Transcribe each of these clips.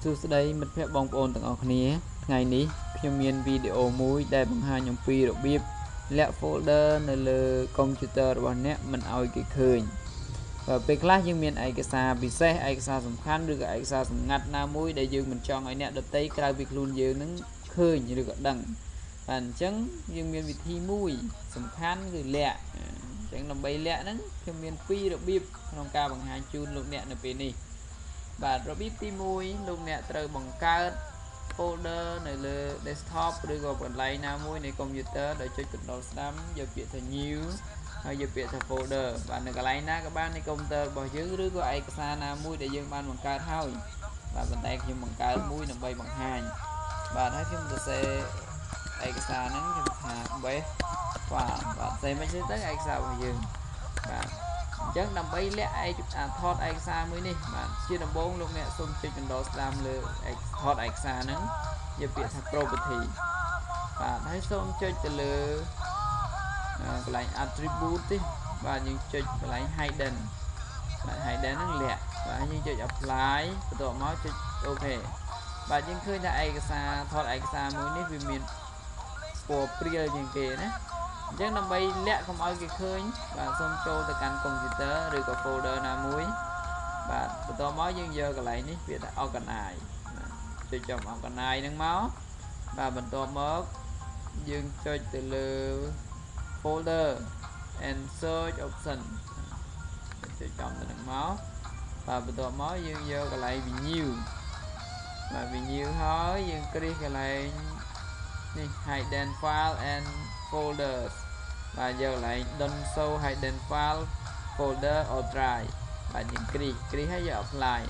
សួស្តីមិត្តភ័ក្តិបងប្អូនទាំងអស់គ្នាថ្ងៃនេះខ្ញុំមានវីដេអូមួយដែលបង្ហាញអំពីរបៀបលាក់ folder នៅលើកុំព្យូទ័ររបស់អ្នកមិនឲ្យគេឃើញពេលខ្លះយើងមានឯកសារពិសេសឯកសារសំខាន់ឬក៏ឯកសារសម្ងាត់ណាមួយដែលយើងមិនចង់ឲ្យអ្នកដទៃក្រៅពីខ្លួនយើងនឹងឃើញឬក៏ដឹងបាទអញ្ចឹងយើងមានវិធីមួយសំខាន់គឺលាក់អញ្ចឹងដើម្បីលាក់ហ្នឹងខ្ញុំមាន2របៀបក្នុងការបង្ហាញជូនលោកអ្នកនៅពេលនេះបាទរបៀបទី1លោកអ្នកត្រូវបង្កើត folder នៅលើ desktop ឬក៏កន្លែងណាមួយនៃកុំព្យូទ័រដោយចុច Control ស្ដាំយកពាក្យថា new ហើយយកពាក្យថា folder បាទនៅកន្លែងណាក៏បាននៃកុំព្យូទ័ររបស់យើងឬក៏ឯកសារណាមួយដែលយើងបានបង្កើតហើយបាទប៉ុន្តែខ្ញុំបង្កើតមួយដើម្បីបង្ហាញបាទហើយខ្ញុំសរសេរឯកសារហ្នឹងខ្ញុំថា base file បាទផ្សេងមិនទេទៅឯកសាររបស់យើងបាទអញ្ចឹងដើម្បីលាក់ថតឯកសារមួយនេះបាទជាដំបូងលោកអ្នកសូមចុច Control ស្ដាំលើថតឯកសារហ្នឹងយកពាក្យថា property បាទហើយសូមចុចទៅលើកន្លែង attribute ទេបាទយើងចុចកន្លែង hidden បាទ hidden ហ្នឹងលាក់បាទយើងចុច apply បន្ទាប់មកចុច OK បាទយើងឃើញថាឯកសារថតឯកសារមួយនេះវាមានពណ៌ព្រាលជាងគេណាអញ្ចឹងដើម្បីលាក់កុំឲ្យគេឃើញបាទសូមចូលទៅកាន់កុំព្យូទ័រឬក៏ folder ណាមួយបាទបន្ទាប់មកយើងយកកន្លែងនេះវាថា organize ចុចចំ organize ហ្នឹងមកបាទបន្ទាប់មកយើងចុចទៅលើ folder and search option ចុចចំទៅនឹងមកបាទបន្ទាប់មកយើងយកកន្លែង view បាទ view ហើយយើងគ្រីសកន្លែងនេះ hidden file and folders បាទយកកន្លែង don't show hidden file folder or drive បាទយើងគ្រីសហើយយក apply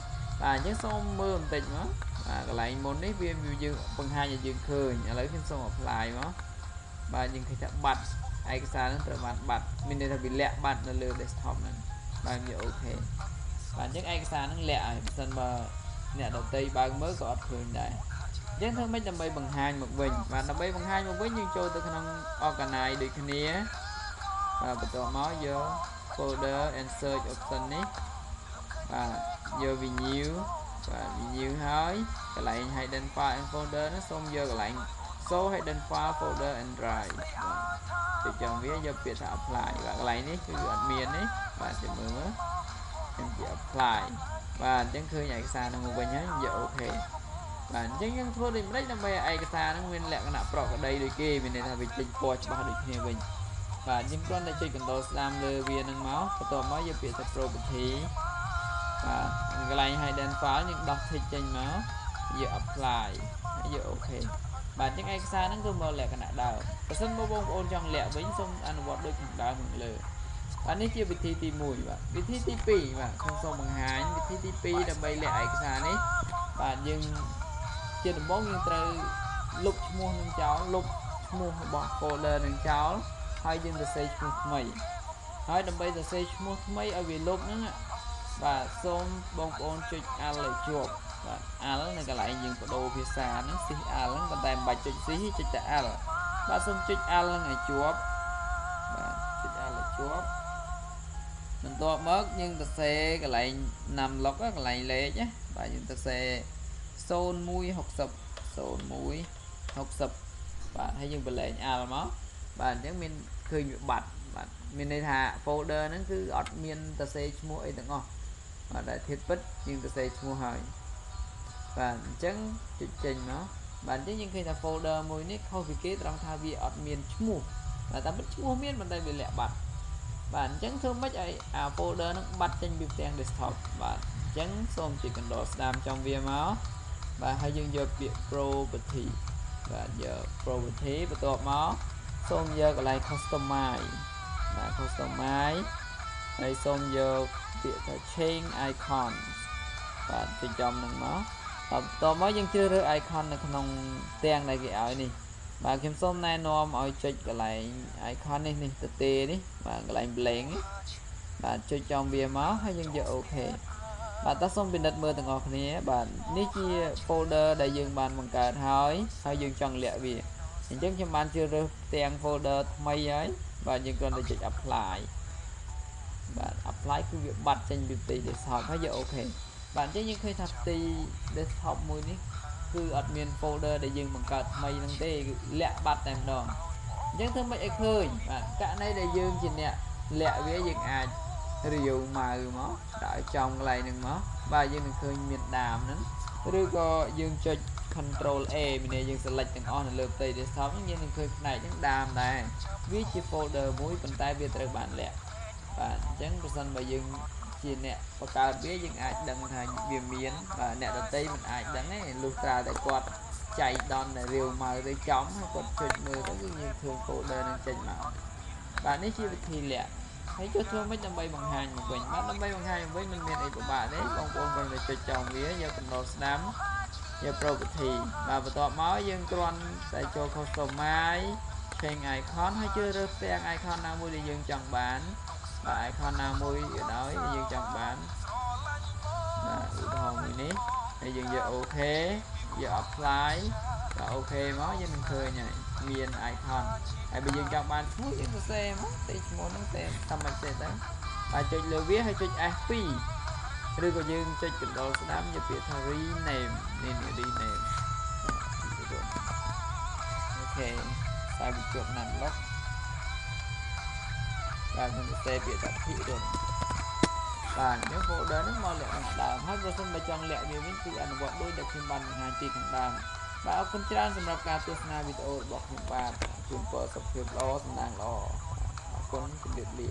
បាទអញ្ចឹងសូមមើលបន្តិចមកបាទកន្លែងមុននេះវាយើងបង្ហាញឲ្យយើងឃើញឥឡូវខ្ញុំសូម apply មកបាទយើងឃើញថាបាត់ឯកសារហ្នឹងត្រូវបានបាត់មានន័យថាវាលាក់បាត់នៅលើ desktop ហ្នឹងបាទវាអូខេបាទអញ្ចឹងឯកសារហ្នឹងលាក់ហើយបើសិនបើអ្នកដទៃបើកមើលក៏អត់ឃើញដែរអញ្ចឹងធ្វើម៉េចដើម្បីបង្ហាញមកវិញបាទដើម្បីបង្ហាញមកវិញយើងចូលទៅក្នុង organize ដូចគ្នាបាទបន្ទាប់មកយក folder and search option នេះបាទយក view បាទ view ហើយកន្លែង hidden file and folder នោះសូមយកកន្លែង show hidden file folder and drive បាទចុចចំវាយកពាក្យថា apply បាទកន្លែងនេះគឺអត់មានទេបាទជិះមើលខ្ញុំជា apply បាទអញ្ចឹងឃើញឯកសារនឹងមកវិញហើយយក OK បាទអញ្ចឹងយើងធ្វើដូចម្ដេចដើម្បីឲ្យឯកសារនឹងមានលក្ខណៈប្រក្រតីដូចគេមានន័យថាវាចេញពណ៌ច្បាស់ដូចគ្នាវិញបាទយើងគ្រាន់តែចុច Control ស្ដាំលើវានឹងមកបន្ទាប់មកយកពាក្យថា property បាទកន្លែង hidden file យើងដោះ tick ចេញមកយក apply ហើយយក OK បាទអញ្ចឹងឯកសារហ្នឹងគឺមកលក្ខណៈដើមបើសិនមកបងប្អូនចង់លាក់វិញសូមអនុវត្តដូចខាងដើមខាងលើបាទនេះជាវិធីទី1បាទវិធីទី2បាទខ្ញុំសូមបង្ហាញវិធីទី2ដើម្បីលាក់ឯកសារនេះបាទយើងជាដំបូងយើងត្រូវលុបឈ្មោះនឹងចោលលុបឈ្មោះរបស់ folder នឹងចោលហើយយើងសរសេរឈ្មោះថ្មីហើយដើម្បីសរសេរឈ្មោះថ្មីឲ្យវាលុបហ្នឹងបាទសូមបងប្អូនចុច Alt ឲ្យជាប់បាទ Alt នៅកន្លែងយើងបដូរភាសាហ្នឹង Shift Alt ហ្នឹងប៉ុន្តែមិនបាច់ចុច Shift ចុចតែ Alt បាទសូមចុច Alt ហ្នឹងឲ្យជាប់បាទចុច Alt ឲ្យជាប់បន្ទាប់មកយើងសរសេរកន្លែង numlock កន្លែងលេខណាបាទយើងសរសេរ0160បាទហើយយើងបន្លែង Alt មកបាទអញ្ចឹងមានឃើញវាបាត់បាទមានន័យថា folder ហ្នឹងគឺអត់មានសរសេរឈ្មោះអីទាំងអស់បាទតែធៀបពិតយើងសរសេរឈ្មោះហើយបាទអញ្ចឹងចុចចេញមកបាទអញ្ចឹងយើងឃើញថា folder មួយនេះខុសពីគេត្រង់ថាវាអត់មានឈ្មោះបាទតែពិតឈ្មោះមានប៉ុន្តែវាលាក់បាត់បាទអញ្ចឹងធ្វើម៉េចឲ្យអា folder ហ្នឹងបាត់ចេញពីផ្ទាំង desktop បាទអញ្ចឹងសូមចុច Control ស្ដាមចំវាមកបាទហើយយើងយកពាក្យ property បាទយក property បន្ទាប់មកសូមយកកន្លែង customize បាទ customize ហើយសូមយកពាក្យថា change icon បាទចុចចំនឹងមកបន្ទាប់មកយើងជ្រើសរើស icon នៅក្នុងផ្ទាំងដែលគេឲ្យនេះបាទខ្ញុំសូមណែនាំឲ្យចុចកន្លែង icon នេះទទេនេះបាទកន្លែង blank បាទចុចចំវាមកហើយយើងយក OK បាទតោះសូមពិនិត្យមើលទាំងអស់គ្នាបាទនេះជា folder ដែលយើងបានបង្កើតហើយយើងចង់លាក់វាអញ្ចឹងខ្ញុំបានជ្រើសរើសផ្ទាំង folder ថ្មីហើយបាទយើងគ្រាន់តែចុច apply បាទ apply គឺវាបាត់ចេញពីផ្ទៃ desktop ហើយយក OK bạn chứ nhưng khi thật thì desktop mùi ní cứ admin folder để dừng bằng cật mây năng tê lẹ bắt em đó nhưng thương mấy khơi bạn cả này để dương chỉ nè lẹ với dừng ai review mà nó đã trong lại đừng nó và dương khơi miền đàm nữa rồi có dương cho control A mình này dương select từng on lượt tây desktop nhưng nhưng khơi này những đàm này viết chỉ folder mũi bàn tay việt trời bạn lẹ bạn chẳng person mà dương chỉ nè và cả biết những ai đăng thành viêm miến và nè đầu tiên mình ai đăng ấy lúc ra để quạt chạy đòn này rìu mà để chống hay quạt chụp mưa có cái nhiều thường folder nên chạy mạo bạn ấy chỉ thì lẹ thấy cho thương mấy trăm bay bằng hai một bình bắt năm bay bằng hai với mình miền này của bạn đấy con còn để cho chồng mía do cầm đồ đám do property và tọa máu dân con tại cho customize trên icon hay chưa được xem icon nào mua đi dân chọn bán và icon nào mua ở đó dân chọn bán là mình ní thì dừng giờ ok giờ apply và ok máu dân mình khơi này miền icon hay bây giờ chọn bán phút dân xem thì muốn nó xem xong mình sẽ tới và chơi lưu viết hay chơi fp rồi có dương chơi chụp đồ sẽ đám như việc rename nên đi name ok sai bị chuột nằm lóc và mình sẽ bị tập thị được và nếu folder nó mò lẹ bằng đàm hết rồi xong chọn lẹ như mình cứ ăn gọn đôi được thêm bằng hai tỷ thằng đàm và ở con trangสำหรับการ ទស្សនាវីដេអូរបស់ខ្ញុំបាទជូនពរសុខភាពល្អសំណាងល្អអរគុណជម្រាបលា